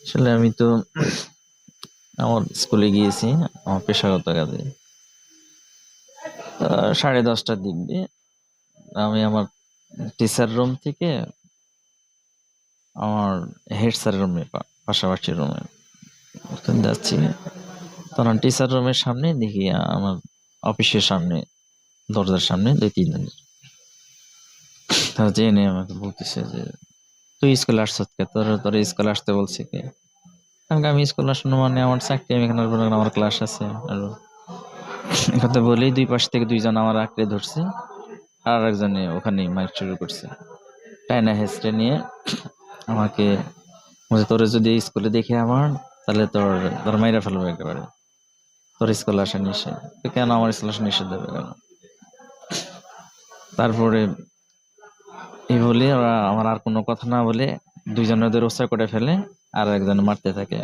আসলে আমি তো আমার স্কুলে গিয়েছি আমার পেশাগত কাজে। 10:30টার দিক দিয়ে আমি আমার টিচার রুম থেকে আমার হেড স্যারের রুমে পাশাপাশি রুমে যাচ্ছি। তখন টিচার রুমের সামনে দেখি আমার অফিসের সামনে দরজার সামনে 2-3 জন তারা জেনে আমাকে বলতেছে যে তুই স্কুলে আসছ কে? তোর স্কুলে আসতে বলছে কে? আমি স্কুলে আসবো মানে আমার চাকরি, আমি এখানে আসবো না, আমার ক্লাস আছে। আর কথা বলেই দুই পাশ থেকে 2 জন আমার আঁকড়ে ধরছে, আর একজনে ওখানে মাইক শুরু করছে, টাইনা হেসড়ে নিয়ে আমাকে বলছে, তোরে যদি স্কুলে দেখে আমার, তাহলে তোর মাইরা ফেলবো একেবারে, তোর স্কুলে আসা নিষেধ। কেন আমার স্কুলে আসা নিষেধ দেবে কেন? তারপরে এই বলে ওরা আমার আর কোনো কথা না বলে 2 জনের ওদের রোস্টার করে ফেলে, আর একজন মারতে থাকে।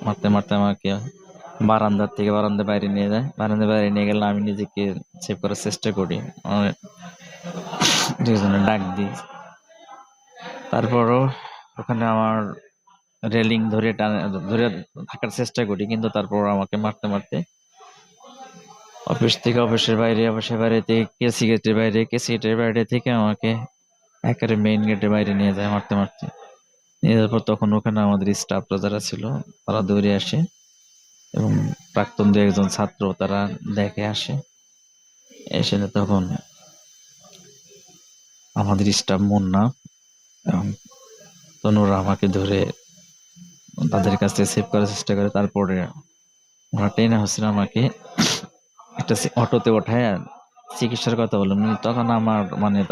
মারতে মারতে আমাকে বারান্দার বাইরে নিয়ে যায়। বারান্দার বাইরে নিয়ে গেলে আমি নিজেকে সেভ করার চেষ্টা করি, আমার 2 জনের ডাক দিই। তারপরও ওখানে আমার রেলিং ধরে থাকার চেষ্টা করি, কিন্তু তারপর আমাকে মারতে মারতে অফিসের বাইরে থেকে কেসি গেটের বাইরে থেকে আমাকে একেবারে মেইন গেটের বাইরে নিয়ে যায় মারতে মারতে। নিয়ে যাওয়ার পর তখন ওখানে আমাদের স্টাফরা যারা ছিল তারা দৌড়ে আসে, এবং প্রাক্তন 2-1 জন ছাত্র তারা দেখে আসে। এসে তখন আমাদের স্টাফ মুন্না এবং তনুরা আমাকে ধরে তাদের কাছ থেকে সেভ করার চেষ্টা করে। তারপরে ওরা টেনে হচ্ছিল আমাকে একটা অটোতে ওঠায় চিকিৎসার কথা বললাম। তখন আমার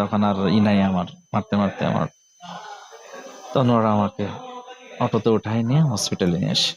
তখন আর নাই, আমার মারতে মারতে আমার তখন ওরা আমাকে অটোতে উঠায় নিয়ে হসপিটালে নিয়ে আসে।